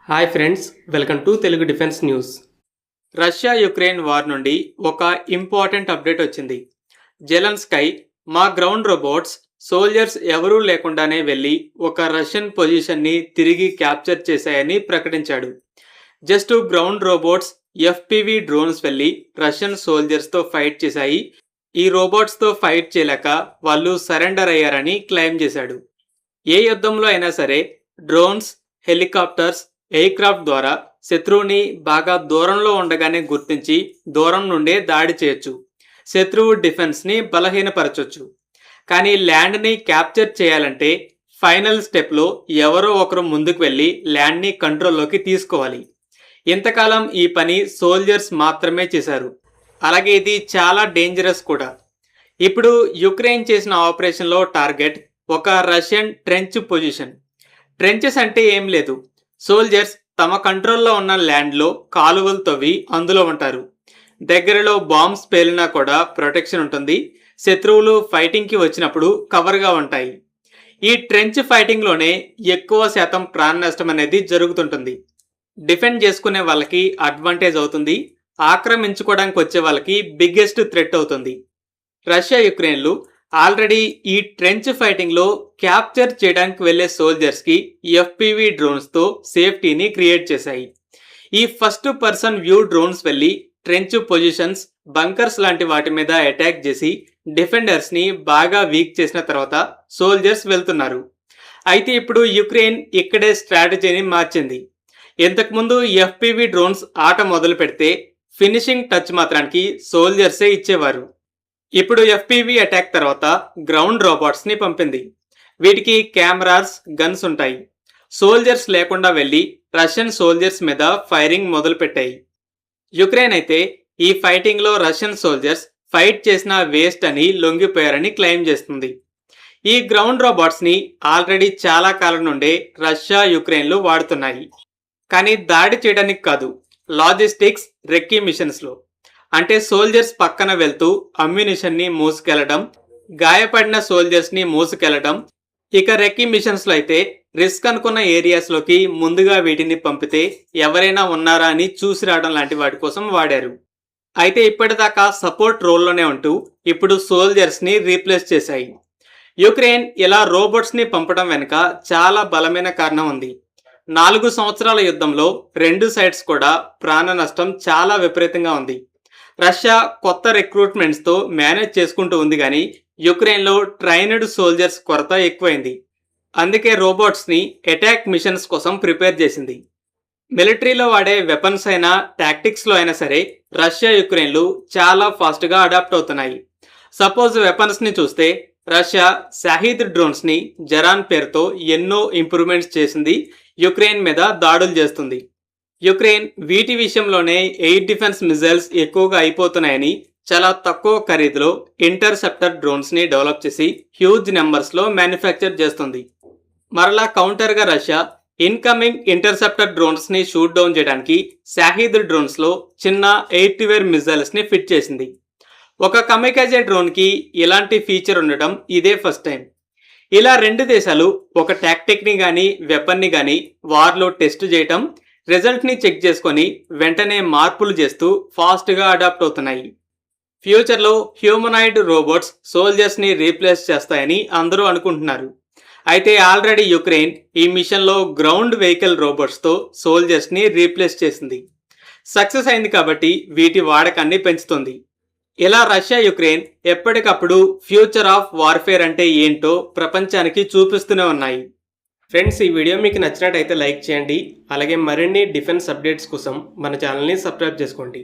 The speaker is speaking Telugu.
Hi friends, welcome to Telugu defence news. Russia Ukraine war నుండి ఒక ఇంపార్టెంట్ అప్డేట్ వచ్చింది. జెలెన్స్కై మా గ్రౌండ్ రోబోట్స్ సోల్జర్స్ ఎవరూ లేకుండానే వెళ్ళి ఒక రష్యన్ పొజిషన్ని తిరిగి క్యాప్చర్ చేశాయని ప్రకటించాడు. Just ground robots FPV drones వెళ్ళి రష్యన్ సోల్జర్స్తో ఫైట్ చేశాయి. ఈ రోబోట్స్తో ఫైట్ చేయలేక వాళ్ళు సరెండర్ అయ్యారని క్లెయిమ్ చేశాడు. ఏ యుద్ధంలో అయినా సరే డ్రోన్స్, హెలికాప్టర్స్, ఎయిర్క్రాఫ్ట్ ద్వారా శత్రువుని బాగా దూరంలో ఉండగానే గుర్తించి దూరం నుండే దాడి చేయొచ్చు. శత్రువు డిఫెన్స్ని బలహీనపరచొచ్చు. కానీ ల్యాండ్ని క్యాప్చర్ చేయాలంటే ఫైనల్ స్టెప్లో ఎవరో ఒకరు ముందుకు వెళ్ళి ల్యాండ్ని కంట్రోల్లోకి తీసుకోవాలి. ఇంతకాలం ఈ పని సోల్జర్స్ మాత్రమే చేశారు. అలాగే ఇది చాలా డేంజరస్ కూడా. ఇప్పుడు యుక్రెయిన్ చేసిన ఆపరేషన్లో టార్గెట్ ఒక రష్యన్ ట్రెంచ్ పొజిషన్. ట్రెంచెస్ అంటే ఏం లేదు, సోల్జర్స్ తమ కంట్రోల్లో ఉన్న ల్యాండ్లో కాలువలు తవ్వి అందులో ఉంటారు. దగ్గరలో బాంబ్స్ పేలినా కూడా ప్రొటెక్షన్ ఉంటుంది. శత్రువులు ఫైటింగ్కి వచ్చినప్పుడు కవర్గా ఉంటాయి. ఈ ట్రెంచ్ ఫైటింగ్లోనే ఎక్కువ శాతం ప్రాణ నష్టం అనేది జరుగుతుంటుంది. డిఫెండ్ చేసుకునే వాళ్ళకి అడ్వాంటేజ్ అవుతుంది, ఆక్రమించుకోవడానికి వచ్చే వాళ్ళకి బిగ్గెస్ట్ థ్రెట్ అవుతుంది. రష్యా యుక్రెయిన్లు ఆల్రెడీ ఈ ట్రెంచ్ ఫైటింగ్లో క్యాప్చర్ చేయడానికి వెళ్లే సోల్జర్స్కి ఎఫ్పివి డ్రోన్స్తో సేఫ్టీని క్రియేట్ చేశాయి. ఈ ఫస్ట్ పర్సన్ వ్యూ డ్రోన్స్ వెళ్ళి ట్రెంచ్ పొజిషన్స్, బంకర్స్ లాంటి వాటి మీద అటాక్ చేసి డిఫెండర్స్ని బాగా వీక్ చేసిన తర్వాత సోల్జర్స్ వెళ్తున్నారు. అయితే ఇప్పుడు యుక్రెయిన్ ఇక్కడే స్ట్రాటజీని మార్చింది. ఇంతకుముందు ఎఫ్పివి డ్రోన్స్ ఆట మొదలు పెడితే ఫినిషింగ్ టచ్ మాత్రానికి సోల్జర్సే ఇచ్చేవారు. ఇప్పుడు ఎఫ్పివి అటాక్ తర్వాత గ్రౌండ్ రోబోట్స్ని పంపింది. వీటికి కెమెరాస్, గన్స్ ఉంటాయి. సోల్జర్స్ లేకుండా వెళ్ళి రష్యన్ సోల్జర్స్ మీద ఫైరింగ్ మొదలుపెట్టాయి. యుక్రెయిన్ అయితే ఈ ఫైటింగ్లో రష్యన్ సోల్జర్స్ ఫైట్ చేసిన వేస్ట్ అని లొంగిపోయారని క్లెయిమ్ చేస్తుంది. ఈ గ్రౌండ్ రోబోట్స్ని ఆల్రెడీ చాలా కాలం నుండే రష్యా, యుక్రెయిన్లు వాడుతున్నాయి. కానీ దాడి చేయడానికి కాదు, లాజిస్టిక్స్, రెక్కీ మిషన్స్లో. అంటే సోల్జర్స్ పక్కన వెళ్తూ అమ్యునిషన్ని మోసుకెళ్లడం, గాయపడిన సోల్జర్స్ని మోసుకెళ్లడం. ఇక రెక్కీ మిషన్స్లో అయితే రిస్క్ అనుకున్న ఏరియాస్లోకి ముందుగా వీటిని పంపితే ఎవరైనా ఉన్నారా అని చూసి రావడం లాంటి వాటి కోసం వాడారు. అయితే ఇప్పటిదాకా సపోర్ట్ రోల్లోనే ఉంటూ ఇప్పుడు సోల్జర్స్ని రీప్లేస్ చేశాయి. యుక్రెయిన్ ఇలా రోబోట్స్ని పంపడం వెనుక చాలా బలమైన కారణం ఉంది. 4 సంవత్సరాల యుద్ధంలో 2 సైడ్స్ కూడా ప్రాణ నష్టం చాలా విపరీతంగా ఉంది. రష్యా కొత్త రిక్రూట్మెంట్స్తో మేనేజ్ చేసుకుంటూ ఉంది, కానీ యుక్రెయిన్లో ట్రైన్డ్ సోల్జర్స్ కొరత ఎక్కువైంది. అందుకే రోబోట్స్ని అటాక్ మిషన్స్ కోసం ప్రిపేర్ చేసింది. మిలిటరీలో వాడే వెపన్స్ అయినా టాక్టిక్స్లో అయినా సరే రష్యా, యుక్రెయిన్లు చాలా ఫాస్ట్గా అడాప్ట్ అవుతున్నాయి. సపోజ్ వెపన్స్ని చూస్తే రష్యా షాహీద్ డ్రోన్స్ని జరాన్ పేరుతో ఎన్నో ఇంప్రూవ్మెంట్స్ చేసింది. యుక్రెయిన్ మీద దాడులు చేస్తుంది. యుక్రెయిన్ వీటి విషయంలోనే ఎయిర్ డిఫెన్స్ మిజైల్స్ ఎక్కువగా అయిపోతున్నాయని చాలా తక్కువ ఖరీదులో ఇంటర్సెప్టర్ డ్రోన్స్ని డెవలప్ చేసి హ్యూజ్ నెంబర్స్లో మ్యానుఫ్యాక్చర్ చేస్తుంది. మరలా కౌంటర్గా రష్యా ఇన్కమింగ్ ఇంటర్సెప్టర్ డ్రోన్స్ని షూట్ డౌన్ చేయడానికి షాహీద్ డ్రోన్స్లో చిన్న ఎయిర్ టు ఎయిర్ మిజైల్స్ని ఫిట్ చేసింది. ఒక కమికాజే డ్రోన్కి ఇలాంటి ఫీచర్ ఉండటం ఇదే ఫస్ట్ టైం. ఇలా 2 దేశాలు ఒక టాక్టిక్ని కానీ వెపన్ని కానీ వార్లో టెస్ట్ చేయటం, రిజల్ట్ని చెక్ చేసుకొని వెంటనే మార్పులు చేస్తూ ఫాస్ట్గా అడాప్ట్ అవుతున్నాయి. ఫ్యూచర్లో హ్యూమనాయిడ్ రోబోట్స్ సోల్జర్స్ని రీప్లేస్ చేస్తాయని అందరూ అనుకుంటున్నారు. అయితే ఆల్రెడీ యుక్రెయిన్ ఈ మిషన్లో గ్రౌండ్ వెహికల్ రోబోట్స్తో సోల్జర్స్ని రీప్లేస్ చేసింది. సక్సెస్ అయింది కాబట్టి వీటి వాడకాన్ని పెంచుతుంది. ఇలా రష్యా, యుక్రెయిన్ ఎప్పటికప్పుడు ఫ్యూచర్ ఆఫ్ వార్ఫేర్ అంటే ఏంటో ప్రపంచానికి చూపిస్తూనే ఉన్నాయి. ఫ్రెండ్స్, ఈ వీడియో మీకు నచ్చినట్టయితే లైక్ చేయండి. అలాగే మరిన్ని డిఫెన్స్ అప్డేట్స్ కోసం మన ఛానల్ని సబ్స్క్రైబ్ చేసుకోండి.